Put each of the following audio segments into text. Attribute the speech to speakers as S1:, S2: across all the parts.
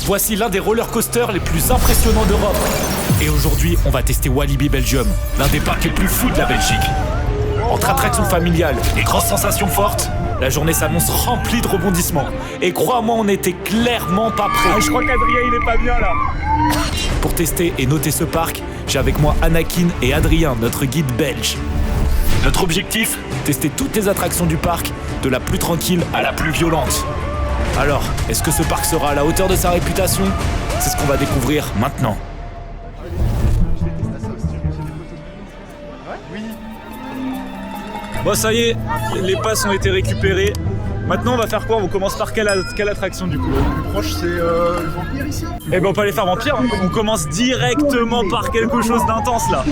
S1: Voici l'un des roller coasters les plus impressionnants d'Europe. Et aujourd'hui, on va tester Walibi Belgium, l'un des parcs les plus fous de la Belgique. Entre attractions familiales et grosses sensations fortes, la journée s'annonce remplie de rebondissements. Et crois-moi, on n'était clairement pas prêts.
S2: Je crois qu'Adrien il est pas bien là.
S1: Pour tester et noter ce parc, j'ai avec moi Anakin et Adrien, notre guide belge. Notre objectif, tester toutes les attractions du parc, de la plus tranquille à la plus violente. Alors, est-ce que ce parc sera à la hauteur de sa réputation? C'est ce qu'on va découvrir maintenant.
S2: Bon ça y est, les passes ont été récupérées. Maintenant on va faire quoi? On commence par quelle attraction du coup?
S3: Le plus proche c'est le vampire ici.
S2: Eh ben on peut aller faire vampire, hein. On commence directement par quelque chose d'intense là.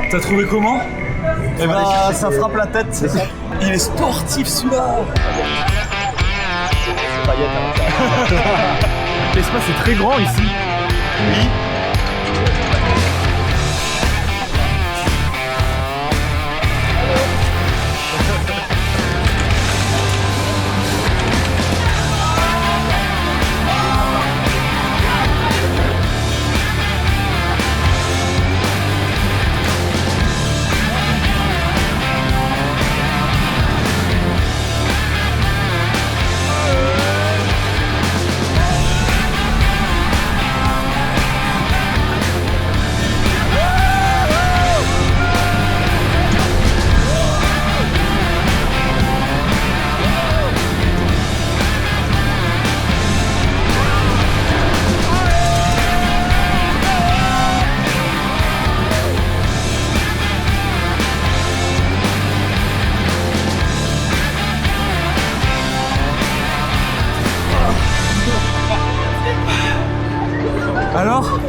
S2: T'as trouvé comment?
S3: Eh ben ça frappe la tête, c'est ça.
S2: Il est sportif celui-là. L'espace est très grand ici.
S3: Oui.
S2: Alors?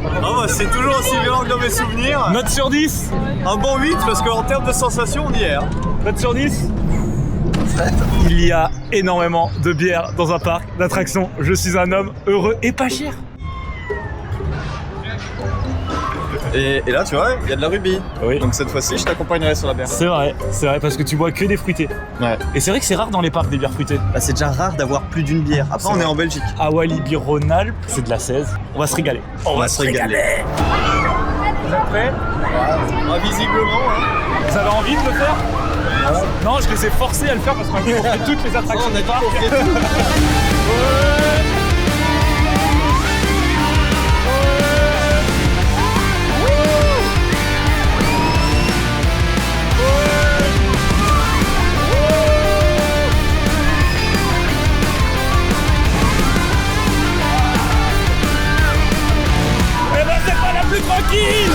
S3: Ah bah c'est toujours aussi violent que dans mes souvenirs.
S2: Note sur 10?
S3: Un bon 8 parce qu'en termes de sensations on y est.
S2: Note sur 10? Il y a énormément de bière dans un parc d'attractions. Je suis un homme heureux et pas cher.
S3: Et là tu vois, il y a de la rubis.
S2: Oui.
S3: Donc cette fois-ci je t'accompagnerai sur la bière.
S2: C'est vrai, parce que tu bois que des fruités.
S3: Ouais.
S2: Et c'est vrai que c'est rare dans les parcs des bières fruitées.
S3: Bah, c'est déjà rare d'avoir plus d'une bière. Après on est en Belgique.
S2: À Walibi Rhône-Alpes, c'est de la 16. On va se régaler.
S3: On va se régaler.
S2: Vous êtes prêts?
S3: Ah, visiblement hein.
S2: Vous avez envie de le faire? Non, je les ai forcés à le faire parce qu'on a fait toutes les attractions
S3: On a
S2: du parc.
S3: dit qu'on ferait tout.
S2: Eh ben c'est pas la plus tranquille!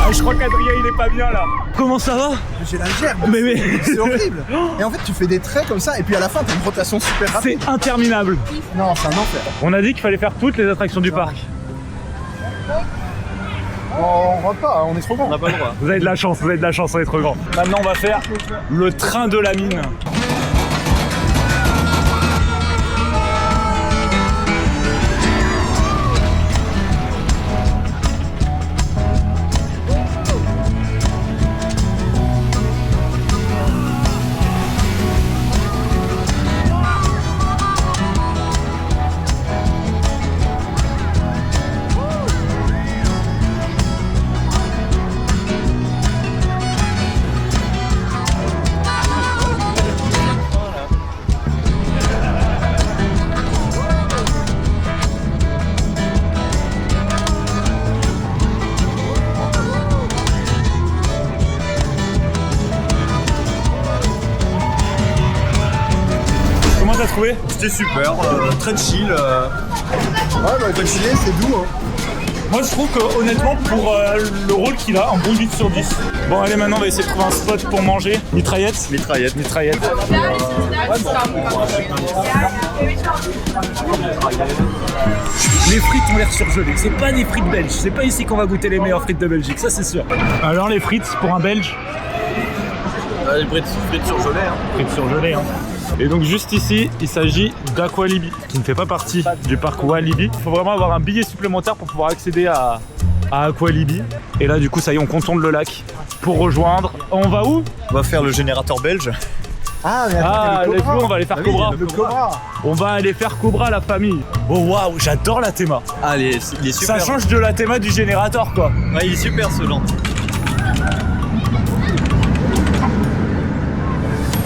S2: Ah, je crois qu'Adrien il est pas bien là. Comment ça va?
S4: J'ai la gerbe,
S2: Mais
S4: c'est horrible. Et en fait tu fais des traits comme ça et puis à la fin t'as une rotation super rapide.
S2: c'est interminable.
S4: Non, c'est un enfer.
S2: On a dit qu'il fallait faire toutes les attractions du parc.
S4: On rentre pas, on est trop
S3: On
S4: bon.
S3: n'a pas le droit.
S2: Vous avez de la chance, on est trop grand. Maintenant on va faire le train de la mine. t'as trouvé?
S3: C'était super, très chill.
S4: Ouais, bah, comme tu dis, c'est doux. Hein.
S2: Moi je trouve que honnêtement pour le rôle qu'il a, un bon 8 sur 10. Bon allez maintenant on va essayer de trouver un spot pour manger. Mitraillette.
S3: Mitraillette.
S2: Les frites ont l'air surgelées, c'est pas des frites belges, c'est pas ici qu'on va goûter les meilleures frites de Belgique, ça c'est sûr. Alors les frites pour un belge?
S3: Les frites surgelées. Hein.
S2: Frites surgelées hein. Et donc juste ici, il s'agit d'Aqualibi, qui ne fait pas partie du parc Walibi. Il faut vraiment avoir un billet supplémentaire pour pouvoir accéder à Aqualibi. Et là du coup ça y est, on contourne le lac pour rejoindre. On va où?
S3: On va faire le générateur belge.
S4: Ah, mais attends,
S2: Ah,
S4: il y a le
S2: let's
S4: Cobra.
S2: go, on va aller faire Cobra.
S4: Le Cobra.
S2: On va aller faire Cobra la famille. Oh waouh, j'adore la théma.
S3: Ah, il est super.
S2: Ça change de la théma du générateur quoi.
S3: Ouais, il est super ce genre.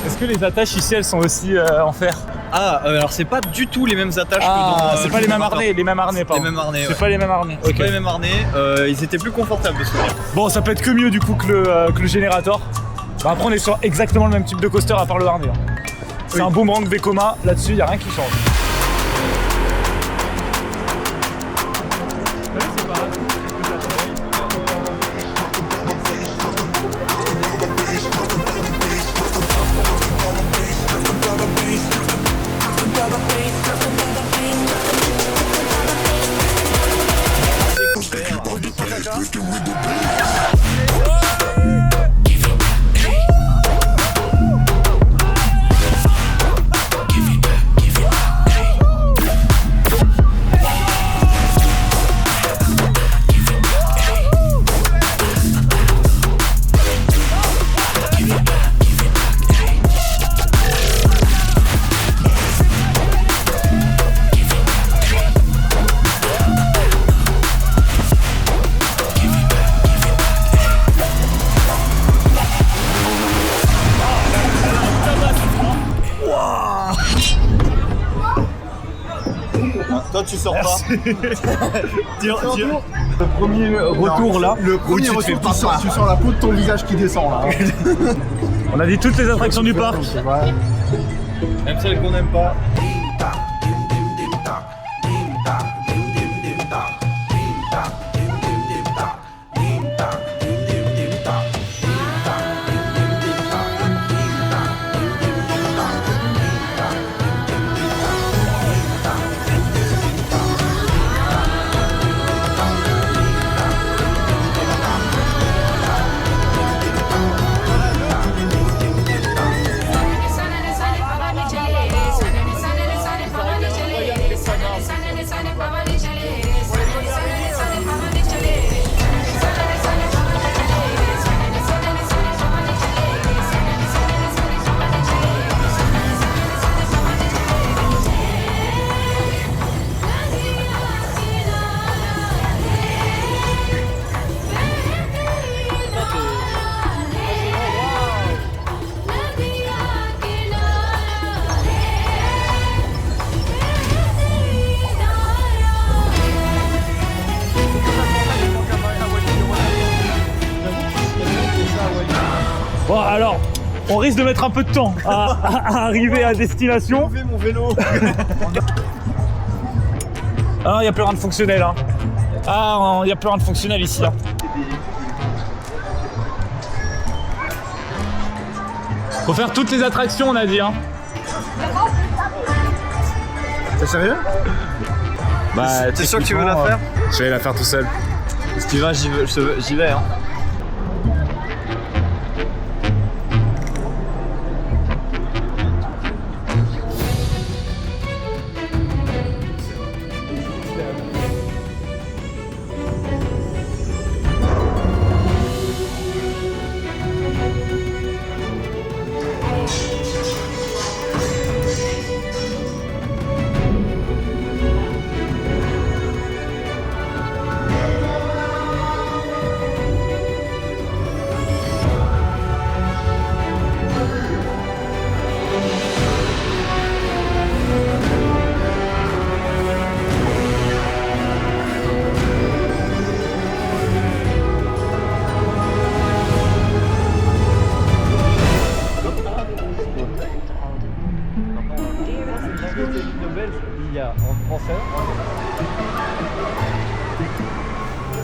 S2: Est-ce que les attaches ici elles sont aussi en fer?
S3: Ah, alors c'est pas du tout les mêmes attaches que dans.
S2: C'est pas les mêmes harnais, les mêmes harnais pardon.
S3: Les mêmes harnais.
S2: C'est
S3: Ouais.
S2: pas les mêmes harnais.
S3: C'est
S2: Ok.
S3: pas les mêmes harnais. Ils étaient plus confortables de souvenir.
S2: Bon, ça peut être que mieux du coup que le générateur. Bah, après on est sur exactement le même type de coaster à part le harnais. Hein. C'est
S3: Oui.
S2: un boomerang Vekoma, là-dessus y a rien qui change.
S3: Toi, tu sors pas.
S2: Le premier retour là.
S4: Le premier
S3: tu te fais
S4: retour, tu sens la peau de ton visage qui descend là.
S2: On a dit toutes les attractions du parc.
S4: Ouais.
S3: Même celles qu'on n'aime pas.
S2: Bon alors, on risque de mettre un peu de temps à arriver à destination.
S3: J'ai mon vélo.
S2: Ah, il n'y a plus rien de fonctionnel. Hein. Ah, il n'y a plus rien de fonctionnel ici. Hein. Faut faire toutes les attractions, on a dit. Hein.
S4: T'es sérieux?
S2: Bah,
S3: T'es sûr que tu veux la faire?
S2: Je vais la faire tout seul.
S3: Si tu vas, j'y vais. Hein.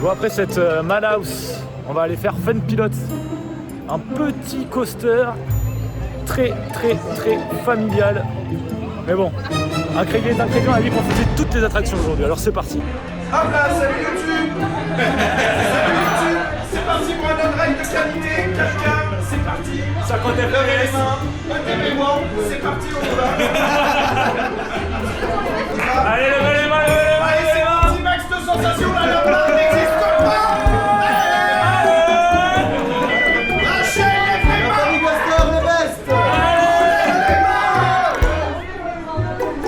S2: Bon, après cette Madhouse, on va aller faire Fun Pilot. Un petit coaster très familial. Mais bon, un crédit est un crédit, on a dit qu'on faisait toutes les attractions aujourd'hui, alors c'est parti.
S5: Hop là, salut YouTube. Salut YouTube. C'est parti pour un autre ride de qualité. Quelqu'un, c'est parti.
S2: Ça compte
S5: Levez les mains, levez les mains. C'est parti, on y va.
S2: Allez, levez les mains, levez les mains.
S5: Allez, c'est parti, max de sensations, là, la barre n'existe pas. Lâchez les mains.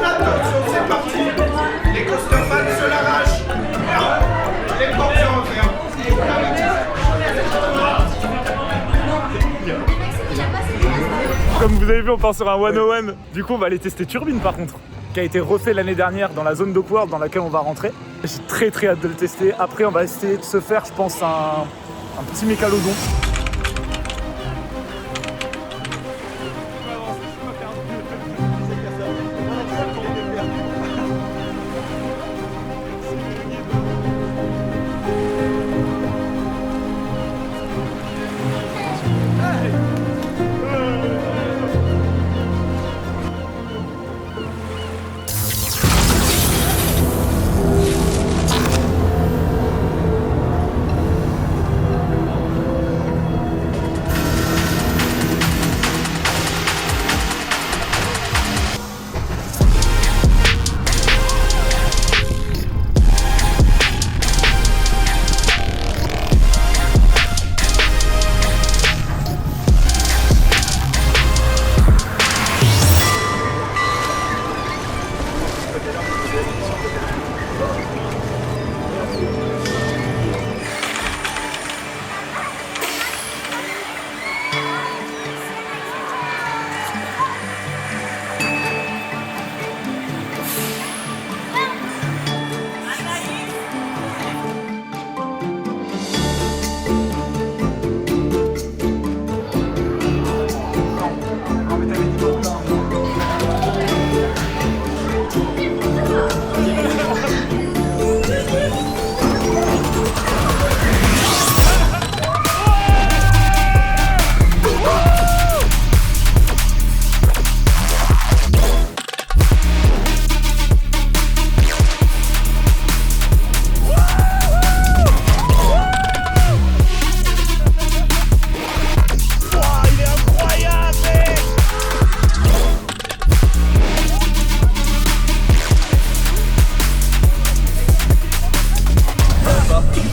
S5: Attention, c'est parti. Les coaster fans se l'arrachent. Les portes en rien.
S2: Comme vous avez vu, on part sur un 101. Du coup, on va aller tester Turbine par contre, qui a été refait l'année dernière dans la zone d'Oakworld dans laquelle on va rentrer. J'ai très hâte de le tester. Après, on va essayer de se faire, je pense, un petit mégalodon.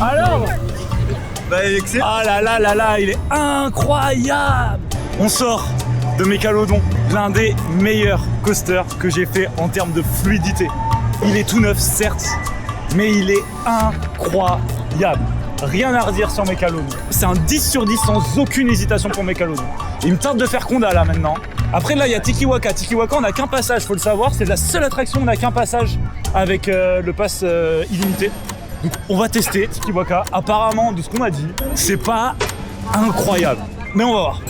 S2: Alors, ah là, il est incroyable. On sort de Mégalodon, l'un des meilleurs coasters que j'ai fait en termes de fluidité. Il est tout neuf, certes, mais il est incroyable. Rien à redire sur Mégalodon. C'est un 10 sur 10 sans aucune hésitation pour Mégalodon. Il me tarde de faire Conda là maintenant. Après là, il y a Tiki Waka. Tiki Waka, on n'a qu'un passage, faut le savoir. C'est la seule attraction où on n'a qu'un passage avec le pass illimité. Donc on va tester Tiki Waka. Apparemment, de ce qu'on m'a dit, c'est pas incroyable. Mais on va voir.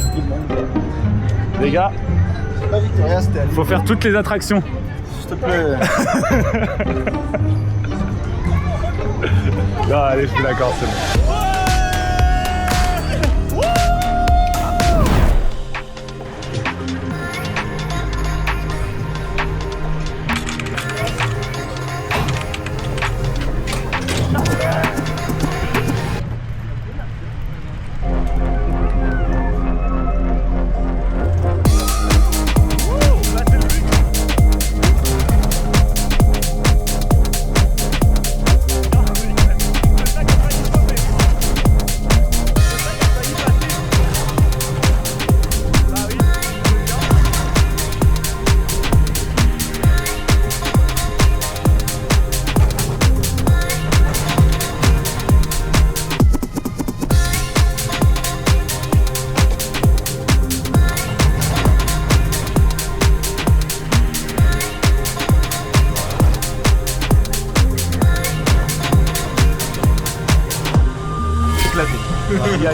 S2: Les gars,
S4: Pas Victoria, c'était à
S2: faut faire toutes les attractions.
S4: s'il te plaît.
S2: Non, allez, je suis d'accord, c'est bon.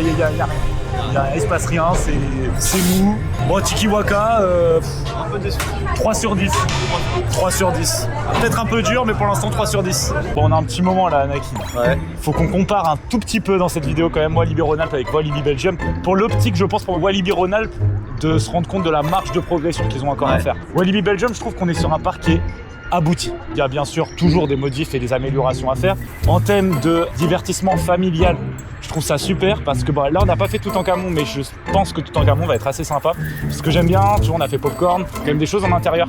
S2: Il y a rien. Il se passe rien, c'est mou. Bon, Tikiwaka, 3 sur 10. 3 sur 10. Peut-être un peu dur, mais pour l'instant 3 sur 10. Bon, on a un petit moment là, Anakin.
S3: Ouais.
S2: Faut qu'on compare un tout petit peu dans cette vidéo quand même Walibi Rhône-Alpes avec Walibi Belgium. Pour l'optique, je pense, pour Walibi Rhône-Alpes, de se rendre compte de la marge de progression qu'ils ont encore à faire. Walibi Belgium, je trouve qu'on est sur un parc qui est abouti. Il y a bien sûr toujours des modifs et des améliorations à faire. En termes de divertissement familial, je trouve ça super parce que là on n'a pas fait Toutankhamon, mais je pense que Toutankhamon va être assez sympa. Ce que j'aime bien, tu vois, on a fait Popcorn, quand même des choses en intérieur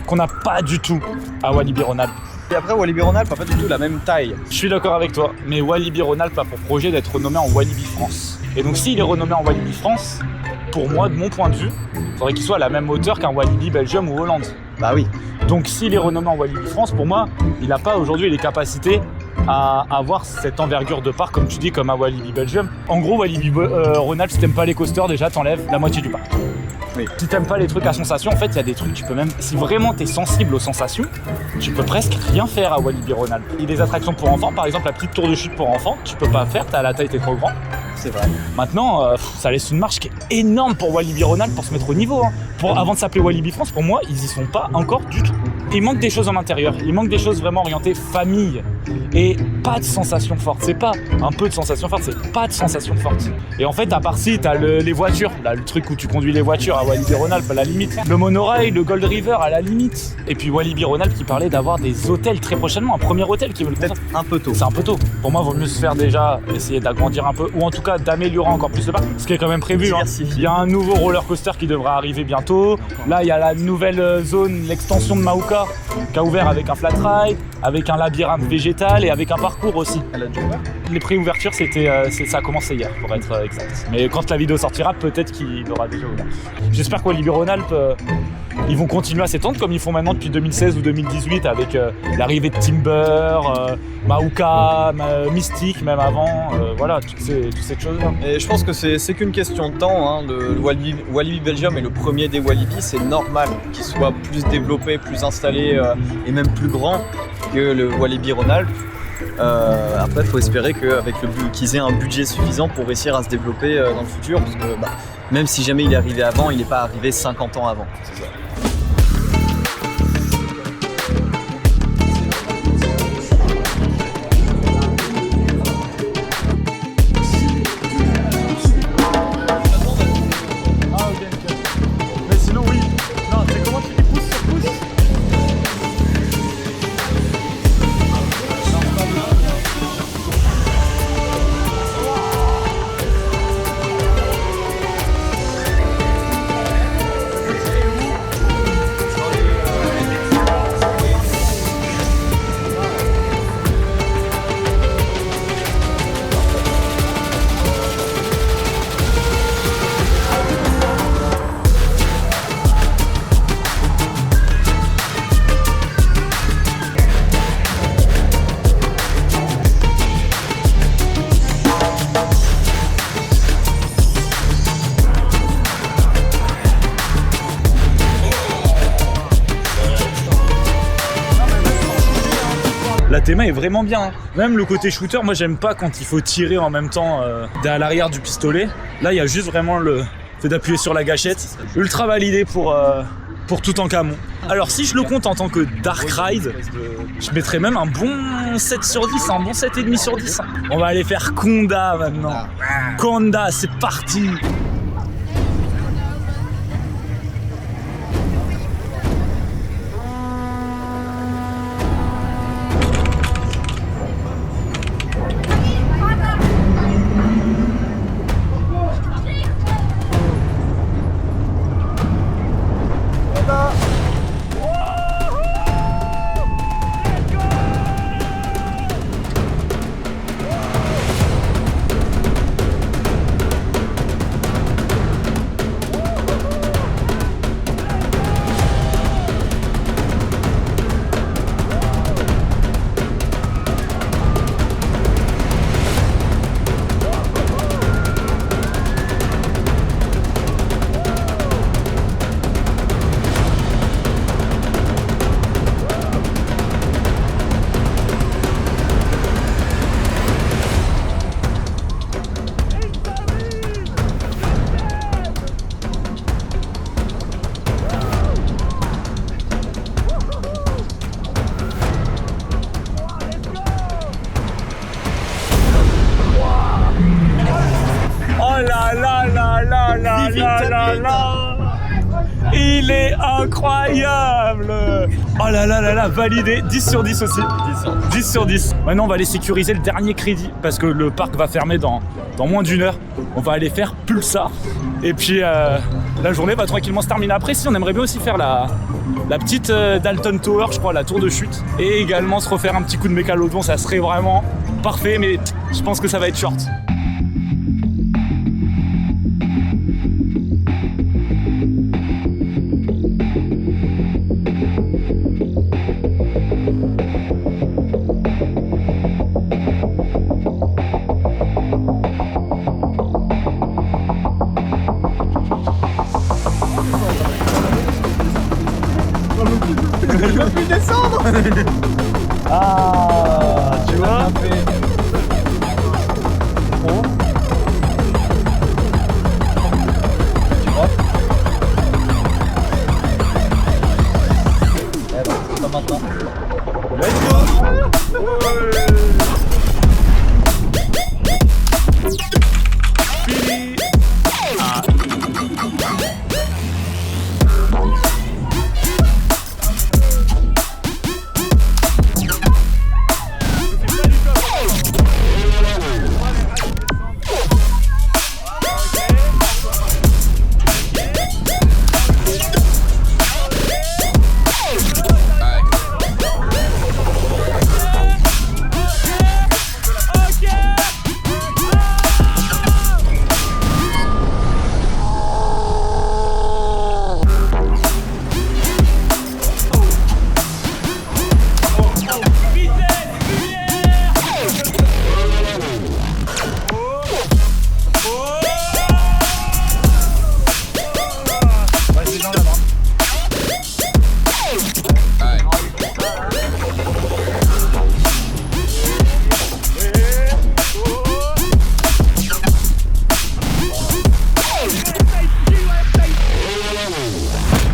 S2: qu'on n'a pas du tout à Walibi Rhône-Alpes.
S3: Et après, Walibi Rhône-Alpes n'a pas du tout la même taille.
S2: Je suis d'accord avec toi, mais Walibi Rhône-Alpes a pour projet d'être renommé en Walibi France. Et donc s'il est renommé en Walibi France, pour moi, de mon point de vue, il faudrait qu'il soit à la même hauteur qu'un Walibi Belgium ou Hollande.
S3: Bah oui.
S2: Donc s'il est renommé en Walibi France, pour moi, il n'a pas aujourd'hui les capacités à avoir cette envergure de parc, comme tu dis, comme un Walibi Belgium. En gros, Walibi Rhône-Alpes, si t'aimes pas les coasters, déjà t'enlèves la moitié du parc.
S3: Oui.
S2: Si t'aimes pas les trucs à sensations, en fait, il y a des trucs, tu peux même, si vraiment t'es sensible aux sensations, tu peux presque rien faire à Walibi Rhône-Alpes. Il y a des attractions pour enfants, par exemple la petite tour de chute pour enfants, tu peux pas faire, la taille t'es trop grand.
S3: C'est vrai.
S2: Maintenant, ça laisse une marche qui est énorme pour Walibi Rhône-Alpes pour se mettre au niveau. Hein. Avant de s'appeler Walibi France, pour moi, ils y sont pas encore du tout. Il manque des choses en intérieur, il manque des choses vraiment orientées famille. Et pas de sensations fortes, c'est pas un peu de sensations fortes, c'est pas de sensations fortes. Et en fait, à part si, t'as les voitures, là, le truc où tu conduis les voitures à Walibi Rhône-Alpes à la limite, le monorail, le Gold River à la limite. Et puis Walibi Rhône-Alpes qui parlait d'avoir des hôtels très prochainement, un premier hôtel qui veut le
S3: Peut-être un peu tôt.
S2: C'est un peu tôt. Pour moi, il vaut mieux se faire déjà essayer d'agrandir un peu, ou en tout cas d'améliorer encore plus le parc, ce qui est quand même prévu. Hein. Il y a un nouveau roller coaster qui devrait arriver bientôt. Là, il y a la nouvelle zone, l'extension de Maouka, qui a ouvert avec un flat ride, avec un labyrinthe végétal et avec un parcours aussi.
S3: Elle a déjà ouvert.
S2: Les préouvertures, ça a commencé hier, pour être exact. Mais quand la vidéo sortira, peut-être qu'il aura déjà ouvert. J'espère que Walibi Rhône-Alpes, ils vont continuer à s'étendre comme ils font maintenant depuis 2016 ou 2018 avec l'arrivée de Timber, Maouka, Mystique même avant, voilà, toutes ces choses-là.
S3: Et je pense que c'est qu'une question de temps. Hein. Le Walibi Belgium est le premier des Walibi, c'est normal qu'il soit plus développé, plus installé et même plus grand que le Walibi Rhône-Alpes. Après, il faut espérer qu'ils aient un budget suffisant pour réussir à se développer dans le futur, parce que même si jamais il est arrivé avant, il n'est pas arrivé 50 ans avant. C'est ça.
S2: Mais sinon, oui. Non, c'est comment tu dis pouce sur pouce? La théma est vraiment bien. Hein. Même le côté shooter, moi j'aime pas quand il faut tirer en même temps à l'arrière du pistolet. Là, il y a juste vraiment le fait d'appuyer sur la gâchette. Ultra validé pour Toutankhamon. Alors si je le compte en tant que Dark Ride, je mettrais même un bon 7 sur 10, un bon 7,5 sur 10. On va aller faire Conda maintenant. Conda, c'est parti. là là là là là là là là. Il est incroyable. Oh là là là là, validé. 10 sur 10 aussi. 10 sur 10. Maintenant, on va aller sécuriser le dernier crédit parce que le parc va fermer dans moins d'une heure. On va aller faire Pulsar. Et puis, la journée va tranquillement se terminer. Après, si, on aimerait bien aussi faire la petite Dalton Tower, je crois, la tour de chute. Et également se refaire un petit coup de mécalodon. Ça serait vraiment parfait, mais je pense que ça va être short.
S4: Je peux plus descendre.
S2: Ah, tu vois.
S3: Pas maintenant.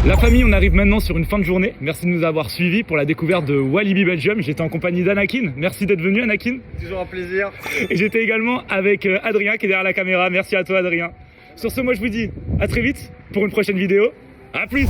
S2: La famille, on arrive maintenant sur une fin de journée. Merci de nous avoir suivis pour la découverte de Walibi Belgium. J'étais en compagnie d'Anakin. Merci d'être venu, Anakin.
S3: Toujours un plaisir.
S2: Et j'étais également avec Adrien qui est derrière la caméra. Merci à toi, Adrien. Sur ce, moi je vous dis à très vite pour une prochaine vidéo. À plus.